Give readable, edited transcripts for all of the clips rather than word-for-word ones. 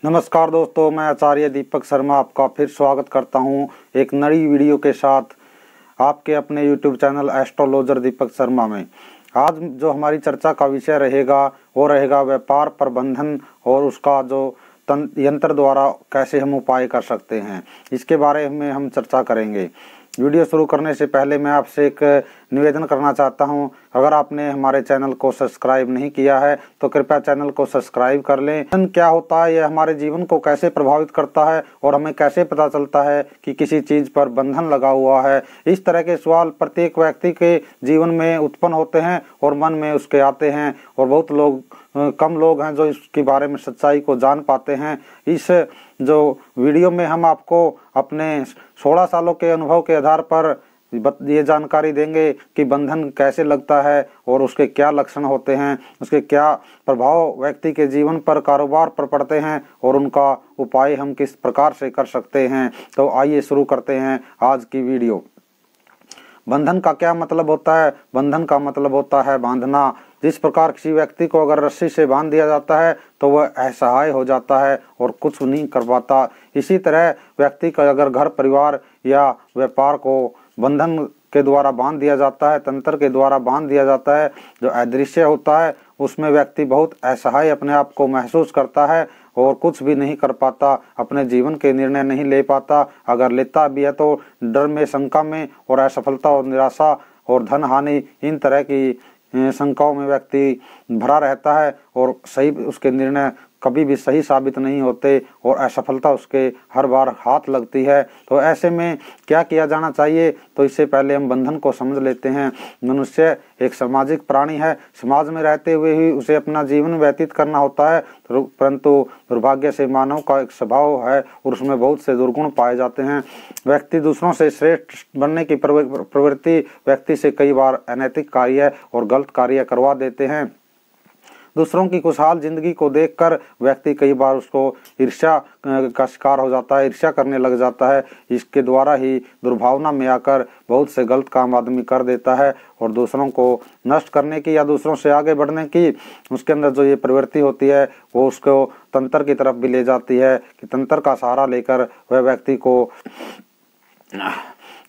नमस्कार दोस्तों, मैं आचार्य दीपक शर्मा आपका फिर स्वागत करता हूं एक नई वीडियो के साथ आपके अपने YouTube channel astrologer Deepak Sharma में। आज जो हमारी चर्चा का विषय रहेगा वो रहेगा व्यापार प्रबंधन और उसका जो यंत्र द्वारा कैसे हम उपाय कर सकते हैं, इसके बारे में हम चर्चा करेंगे। वीडियो शुरू करने से पहले मैं आपसे एक निवेदन करना चाहता हूं, अगर आपने हमारे चैनल को सब्सक्राइब नहीं किया है तो कृपया चैनल को सब्सक्राइब कर लें। क्या होता है, यह हमारे जीवन को कैसे प्रभावित करता है और हमें कैसे पता चलता है कि किसी चीज़ पर बंधन लगा हुआ है। इस तरह के सवाल प्रत्येक व्यक्ति के जीवन में उत्पन्न होते हैं और मन में उसके आते हैं, और बहुत कम लोग हैं जो इसके बारे में सच्चाई को जान पाते हैं। इस जो वीडियो में हम आपको अपने 16 सालों के अनुभव के आधार पर ये जानकारी देंगे कि बंधन कैसे लगता है और उसके क्या लक्षण होते हैं, उसके क्या प्रभाव व्यक्ति के जीवन पर, कारोबार पर पड़ते हैं और उनका उपाय हम किस प्रकार से कर सकते हैं। तो आइए शुरू करते हैं आज की वीडियो। बंधन का क्या मतलब होता है? बंधन का मतलब होता है बांधना। जिस प्रकार किसी व्यक्ति को अगर रस्सी से बांध दिया जाता है तो वह असहाय हो जाता है और कुछ नहीं कर पाता। इसी तरह व्यक्ति का अगर घर परिवार या व्यापार को बंधन के द्वारा बांध दिया जाता है, तंत्र के द्वारा बांध दिया जाता है, जो अदृश्य होता है, उसमें व्यक्ति बहुत असहाय अपने आप को महसूस करता है और कुछ भी नहीं कर पाता, अपने जीवन के निर्णय नहीं ले पाता। अगर लेता भी है तो डर में, शंका में, और असफलता और निराशा और धन हानि, इन तरह की शंकाओं में व्यक्ति भरा रहता है और सही उसके निर्णय कभी भी सही साबित नहीं होते और असफलता उसके हर बार हाथ लगती है। तो ऐसे में क्या किया जाना चाहिए? तो इससे पहले हम बंधन को समझ लेते हैं। मनुष्य एक सामाजिक प्राणी है, समाज में रहते हुए ही उसे अपना जीवन व्यतीत करना होता है, परंतु दुर्भाग्य से मानव का एक स्वभाव है और उसमें बहुत से दुर्गुण पाए जाते हैं। व्यक्ति दूसरों से श्रेष्ठ बनने की प्रवृत्ति व्यक्ति से कई बार अनैतिक कार्य और गलत कार्य करवा देते हैं। दूसरों की खुशहाल जिंदगी को देखकर व्यक्ति कई बार उसको ईर्ष्या का शिकार हो जाता है, ईर्ष्या करने लग जाता है। इसके द्वारा ही दुर्भावना में आकर बहुत से गलत काम आदमी कर देता है और दूसरों को नष्ट करने की या दूसरों से आगे बढ़ने की उसके अंदर जो ये प्रवृत्ति होती है वो उसको तंत्र की तरफ भी ले जाती है कि तंत्र का सहारा लेकर वह व्यक्ति को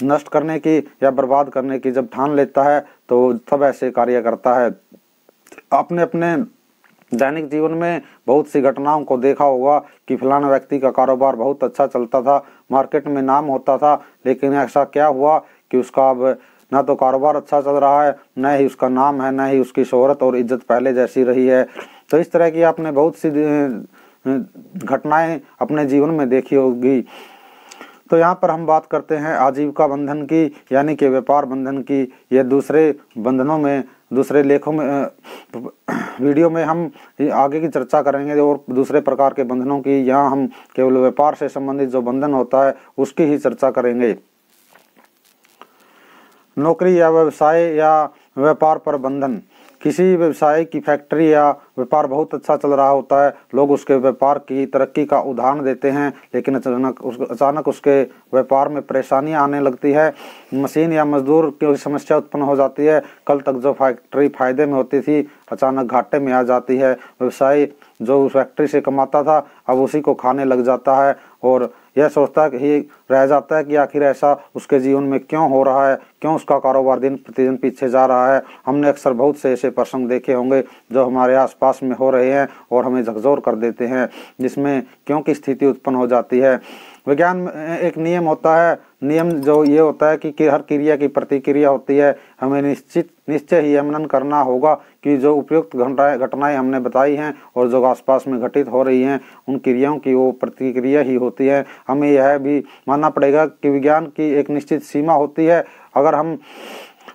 नष्ट करने की या बर्बाद करने की जब ठान लेता है तो तब ऐसे कार्य करता है। आपने अपने दैनिक जीवन में बहुत सी घटनाओं को देखा होगा कि फलाना व्यक्ति का कारोबार बहुत अच्छा चलता था, मार्केट में नाम होता था, लेकिन ऐसा क्या हुआ कि उसका अब ना तो कारोबार अच्छा चल रहा है, न ही उसका नाम है, न ही उसकी शोहरत और इज्जत पहले जैसी रही है। तो इस तरह की आपने बहुत सी घटनाएं अपने जीवन में देखी होगी। तो यहाँ पर हम बात करते हैं आजीविका बंधन की, यानी कि व्यापार बंधन की। यह दूसरे बंधनों में, दूसरे लेखों में, वीडियो में हम आगे की चर्चा करेंगे और दूसरे प्रकार के बंधनों की। यहाँ हम केवल व्यापार से संबंधित जो बंधन होता है उसकी ही चर्चा करेंगे। नौकरी या व्यवसाय या व्यापार पर बंधन। किसी व्यवसाय की फैक्ट्री या व्यापार बहुत अच्छा चल रहा होता है, लोग उसके व्यापार की तरक्की का उदाहरण देते हैं, लेकिन अचानक उसके व्यापार में परेशानियां आने लगती है, मशीन या मजदूर की समस्या उत्पन्न हो जाती है। कल तक जो फैक्ट्री फायदे में होती थी अचानक घाटे में आ जाती है। व्यवसाय जो उस फैक्ट्री से कमाता था अब उसी को खाने लग जाता है और यह सोचता ही रह जाता है कि आखिर ऐसा उसके जीवन में क्यों हो रहा है, क्यों उसका कारोबार दिन प्रतिदिन पीछे जा रहा है। हमने अक्सर बहुत से ऐसे प्रसंग देखे होंगे जो हमारे आसपास में हो रहे हैं और हमें झकझोर कर देते हैं, जिसमें क्यों की स्थिति उत्पन्न हो जाती है। विज्ञान में एक नियम होता है, नियम जो ये होता है कि हर क्रिया की प्रतिक्रिया होती है। हमें निश्चय ही मनन करना होगा कि जो उपयुक्त घटनाएं हमने बताई हैं और जो आसपास में घटित हो रही हैं उन क्रियाओं की वो प्रतिक्रिया ही होती है। हमें यह भी मानना पड़ेगा कि विज्ञान की एक निश्चित सीमा होती है। अगर हम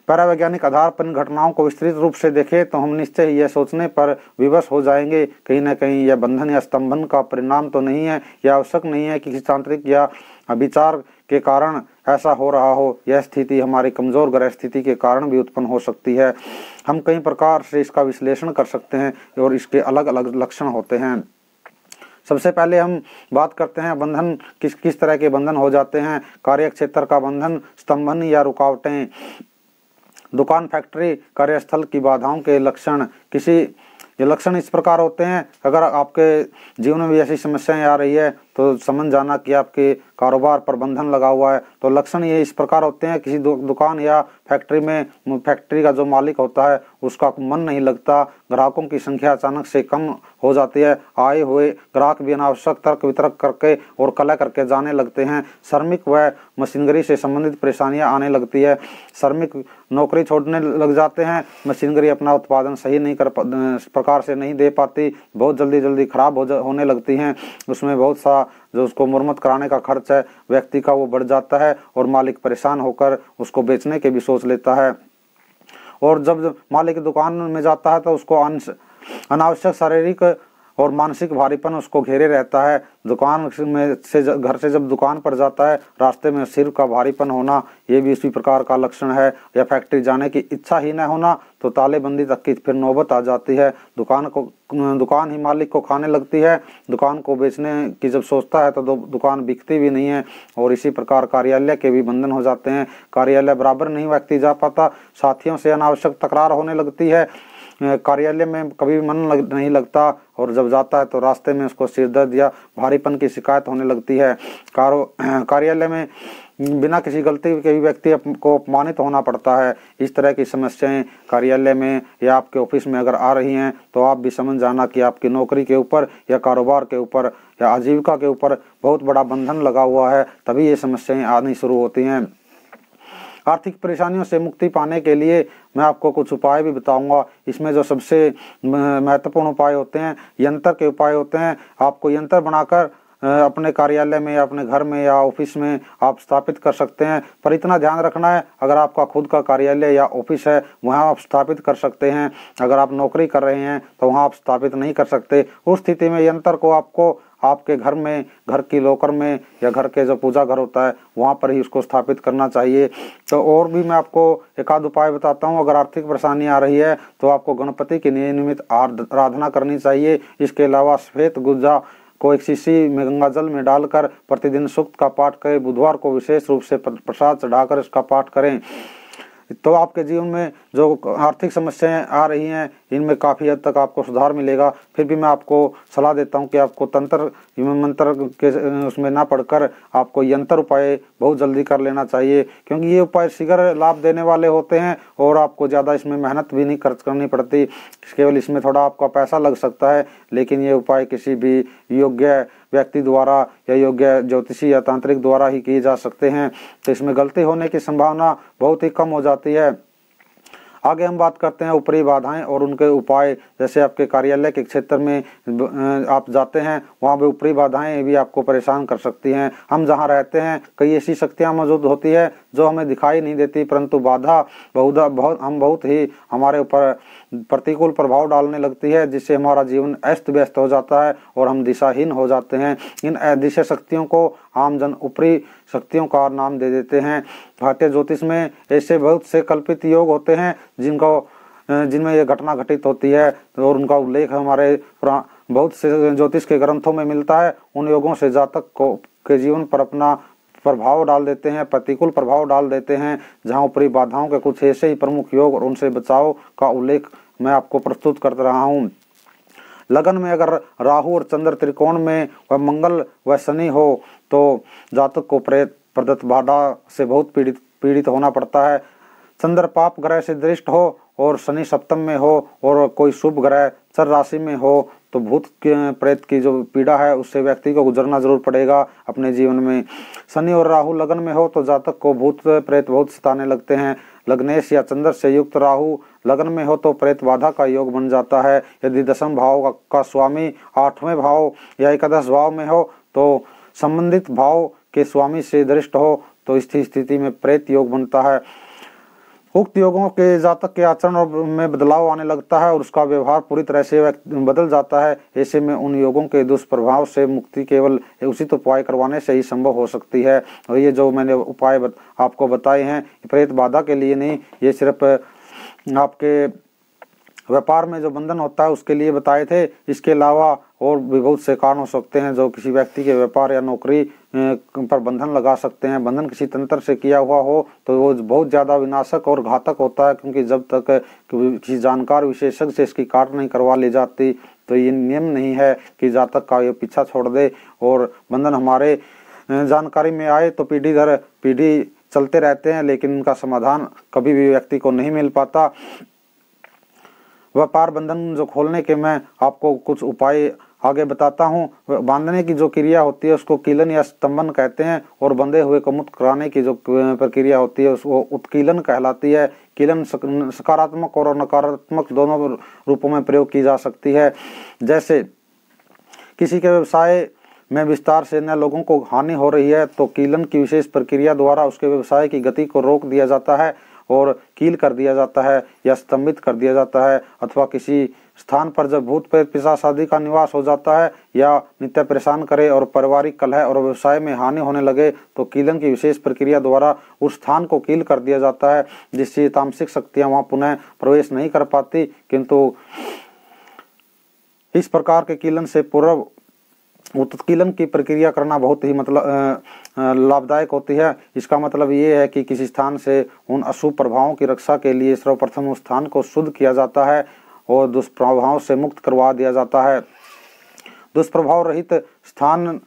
पैरावैज्ञानिक आधार पर इन घटनाओं को विस्तृत रूप से देखें तो हम निश्चय ही यह सोचने पर विवश हो जाएंगे कहीं न कहीं यह बंधन या स्तंभन का परिणाम तो नहीं है, यह आवश्यक नहीं है कि किसी तांत्रिक या विचार के कारण ऐसा हो रहा हो। यह स्थिति हमारी कमजोर ग्रह स्थिति के कारण भी उत्पन्न हो सकती है। हम कई प्रकार से इसका विश्लेषण कर सकते हैं और इसके अलग अलग लक्षण होते हैं। सबसे पहले हम बात करते हैं बंधन किस तरह के बंधन हो जाते हैं। कार्य क्षेत्र का बंधन, स्तंभन या रुकावटें, दुकान, फैक्ट्री, कार्यस्थल की बाधाओं के लक्षण, किसी ये लक्षण इस प्रकार होते हैं। अगर आपके जीवन में भी ऐसी समस्याएं आ रही है तो समझ जाना कि आपके कारोबार पर बंधन लगा हुआ है। तो लक्षण ये इस प्रकार होते हैं, किसी दुकान या फैक्ट्री का जो मालिक होता है उसका मन नहीं लगता, ग्राहकों की संख्या अचानक से कम हो जाती है, आए हुए ग्राहक भी अनावश्यक तर्क वितर्क करके और कलह करके जाने लगते हैं, श्रमिक व मशीनरी से संबंधित परेशानियां आने लगती है, श्रमिक नौकरी छोड़ने लग जाते हैं, मशीनरी अपना उत्पादन सही नहीं प्रकार से नहीं दे पाती, बहुत जल्दी खराब होने लगती हैं, उसमें बहुत सा जो उसको मुरम्मत कराने का खर्च है व्यक्ति का वो बढ़ जाता है और मालिक परेशान होकर उसको बेचने के भी सोच लेता है। और जब मालिक दुकान में जाता है तो उसको अनावश्यक शारीरिक और मानसिक भारीपन उसको घेरे रहता है। दुकान में से घर से जब दुकान पर जाता है रास्ते में सिर का भारीपन होना, ये भी इसी प्रकार का लक्षण है। या फैक्ट्री जाने की इच्छा ही न होना तो तालेबंदी तक की फिर नौबत आ जाती है, दुकान ही मालिक को खाने लगती है, दुकान को बेचने की जब सोचता है तो दुकान बिकती भी नहीं है। और इसी प्रकार कार्यालय के भी बंधन हो जाते हैं, कार्यालय बराबर नहीं व्यक्ति जा पाता, साथियों से अनावश्यक तकरार होने लगती है, कार्यालय में कभी भी मन नहीं लगता और जब जाता है तो रास्ते में उसको सिरदर्द या भारीपन की शिकायत होने लगती है। कार्यालय में बिना किसी गलती के भी व्यक्ति को अपमानित होना पड़ता है। इस तरह की समस्याएं कार्यालय में या आपके ऑफिस में अगर आ रही हैं तो आप भी समझ जाना कि आपकी नौकरी के ऊपर या कारोबार के ऊपर या आजीविका के ऊपर बहुत बड़ा बंधन लगा हुआ है, तभी ये समस्याएं आनी शुरू होती हैं। आर्थिक परेशानियों से मुक्ति पाने के लिए मैं आपको कुछ उपाय भी बताऊंगा। इसमें जो सबसे महत्वपूर्ण उपाय होते हैं यंत्र के उपाय होते हैं। आपको यंत्र बनाकर अपने कार्यालय में या अपने घर में या ऑफिस में आप स्थापित कर सकते हैं, पर इतना ध्यान रखना है अगर आपका खुद का कार्यालय या ऑफिस है वहां आप स्थापित कर सकते हैं, अगर आप नौकरी कर रहे हैं तो वहां आप स्थापित नहीं कर सकते। उस स्थिति में यंत्र को आपको आपके घर में, घर की लॉकर में या घर के जो पूजा घर होता है वहाँ पर ही उसको स्थापित करना चाहिए। तो और भी मैं आपको एक आध उपाय बताता हूँ। अगर आर्थिक परेशानी आ रही है तो आपको गणपति की नियमित आराधना करनी चाहिए। इसके अलावा श्वेत गुज्जा को एक शीशी में गंगा जल में डालकर प्रतिदिन सूक्त का पाठ करें, बुधवार को विशेष रूप से प्रसाद चढ़ाकर इसका पाठ करें। तो आपके जीवन में जो आर्थिक समस्याएं आ रही हैं इनमें काफ़ी हद तक आपको सुधार मिलेगा। फिर भी मैं आपको सलाह देता हूं कि आपको तंत्र मंत्र के उसमें ना पढ़कर आपको यंत्र उपाय बहुत जल्दी कर लेना चाहिए, क्योंकि ये उपाय शीघ्र लाभ देने वाले होते हैं और आपको ज़्यादा इसमें मेहनत भी नहीं खर्च करनी पड़ती, केवल इसमें थोड़ा आपका पैसा लग सकता है। लेकिन ये उपाय किसी भी योग्य व्यक्ति द्वारा या योग्य ज्योतिषी या तांत्रिक द्वारा ही किए जा सकते हैं, तो इसमें गलती होने की संभावना बहुत ही कम हो जाती है। आगे हम बात करते हैं ऊपरी बाधाएं और उनके उपाय। जैसे आपके कार्यालय के क्षेत्र में आप जाते हैं वहाँ पे ऊपरी बाधाएं भी आपको परेशान कर सकती हैं। हम जहाँ रहते हैं कई ऐसी शक्तियाँ मौजूद होती है जो हमें दिखाई नहीं देती, परंतु बाधा बहुत ही हमारे ऊपर प्रतिकूल प्रभाव डालने लगती है, जिससे हमारा जीवन अस्त व्यस्त हो जाता है और हम दिशाहीन हो जाते हैं। इन अदृश्य शक्तियों को आमजन ऊपरी शक्तियों का नाम दे देते हैं। भारतीय ज्योतिष में ऐसे बहुत से कल्पित योग होते हैं जिनमें ये घटना घटित होती है और उनका उल्लेख हमारे बहुत से ज्योतिष के ग्रंथों में मिलता है। उन योगों से जातक के जीवन पर अपना प्रभाव डाल देते हैं, प्रतिकूल प्रभाव डाल देते हैं। जहाँ ऊपरी बाधाओं के कुछ ऐसे ही प्रमुख योग और उनसे बचाव का उल्लेख मैं आपको प्रस्तुत कर रहा हूँ। लगन में अगर राहु और चंद्र त्रिकोण में व मंगल व शनि हो तो जातक को प्रेत प्रदत्त बाधा से बहुत पीड़ित होना पड़ता है। चंद्र पाप ग्रह से दृष्ट हो और शनि सप्तम में हो और कोई शुभ ग्रह चर राशि में हो तो भूत प्रेत की जो पीड़ा है उससे व्यक्ति को गुजरना जरूर पड़ेगा अपने जीवन में। शनि और राहु लगन में हो तो जातक को भूत प्रेत बहुत सताने लगते हैं। लग्नेश या चंद्र से युक्त राहु लगन में हो तो प्रेत बाधा का योग बन जाता है। यदि दशम भाव का स्वामी 8वें भाव या एकादश भाव में हो तो संबंधित भाव के स्वामी से दृष्ट हो तो इस स्थिति में प्रेत योग बनता है। उक्त योगों के जातक के आचरण में बदलाव आने लगता है और उसका व्यवहार पूरी तरह से बदल जाता है। ऐसे में उन योगों के दुष्प्रभाव से मुक्ति केवल उचित उपाय करवाने से ही संभव हो सकती है। और ये जो मैंने उपाय आपको बताए हैं प्रेत बाधा के लिए नहीं, ये सिर्फ आपके व्यापार में जो बंधन होता है उसके लिए बताए थे। इसके अलावा और भी बहुत से कारण हो सकते हैं जो किसी व्यक्ति के व्यापार या नौकरी पर बंधन लगा सकते हैं। बंधन किसी तंत्र से किया हुआ हो तो वो बहुत ज़्यादा विनाशक और घातक होता है, क्योंकि जब तक किसी जानकार विशेषज्ञ से इसकी काट नहीं करवा ली जाती तो ये नियम नहीं है कि जातक का ये पीछा छोड़ दे। और बंधन हमारे जानकारी में आए तो पीढ़ी दर पीढ़ी चलते रहते हैं, लेकिन इनका समाधान कभी भी व्यक्ति को नहीं मिल पाता। व्यापार बंधन जो खोलने के मैं आपको कुछ उपाय आगे बताता हूँ। बांधने की जो क्रिया होती है उसको कीलन या स्तंभन कहते हैं, और बंधे हुए को मुक्त कराने की जो प्रक्रिया होती है उसको उत्कीलन कहलाती है। कीलन सकारात्मक और नकारात्मक दोनों रूपों में प्रयोग की जा सकती है। जैसे किसी के व्यवसाय में विस्तार से अन्य लोगों को हानि हो रही है तो कीलन की विशेष प्रक्रिया द्वारा उसके व्यवसाय की गति को रोक दिया जाता है और कील कर दिया जाता है या स्तंभित कर दिया जाता है। अथवा किसी स्थान पर जब भूत प्रेत पिशाच आदि का निवास हो जाता है या नित्य परेशान करे और पारिवारिक कलह और व्यवसाय में हानि होने लगे तो कीलन की विशेष प्रक्रिया द्वारा उस स्थान को कील कर दिया जाता है, जिससे तामसिक शक्तियां वहां पुनः प्रवेश नहीं कर पाती। किंतु इस प्रकार के कीलन से पूर्व उत्कीलन की प्रक्रिया करना बहुत ही लाभदायक होती है। इसका मतलब ये है कि किसी स्थान से उन अशुभ प्रभावों की रक्षा के लिए सर्वप्रथम उस स्थान को शुद्ध किया जाता है और दुष्प्रभावों से मुक्त करवा दिया जाता है। दुष्प्रभाव रहित स्थान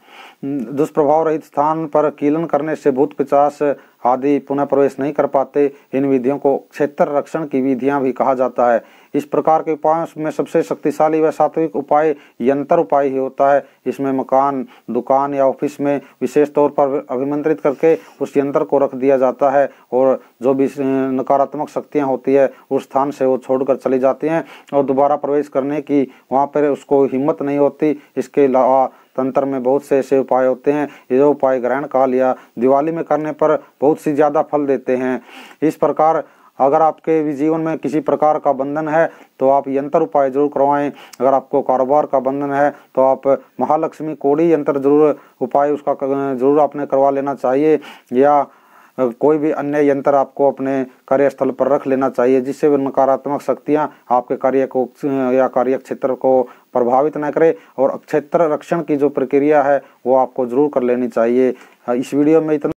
पर कीलन करने से भूत पिशाच आदि पुनः प्रवेश नहीं कर पाते। इन विधियों को क्षेत्र रक्षण की विधियां भी कहा जाता है। इस प्रकार के उपायों में सबसे शक्तिशाली व सात्विक उपाय यंत्र उपाय ही होता है। इसमें मकान, दुकान या ऑफिस में विशेष तौर पर अभिमंत्रित करके उस यंत्र को रख दिया जाता है और जो भी नकारात्मक शक्तियां होती है उस स्थान से वो छोड़कर चली जाती हैं और दोबारा प्रवेश करने की वहाँ पर उसको हिम्मत नहीं होती। इसके अलावा तंत्र में बहुत से ऐसे उपाय होते हैं, ये उपाय ग्रहण काल या दिवाली में करने पर बहुत सी ज्यादा फल देते हैं। इस प्रकार अगर आपके भी जीवन में किसी प्रकार का बंधन है तो आप यंत्र उपाय जरूर करवाएं। अगर आपको कारोबार का बंधन है तो आप महालक्ष्मी कोड़ी यंत्र जरूर उपाय उसका जरूर आपने करवा लेना चाहिए, या कोई भी अन्य यंत्र आपको अपने कार्यस्थल पर रख लेना चाहिए, जिससे वे नकारात्मक शक्तियां आपके कार्य को या कार्य क्षेत्र को प्रभावित न करे। और क्षेत्र रक्षण की जो प्रक्रिया है वो आपको जरूर कर लेनी चाहिए। इस वीडियो में इतना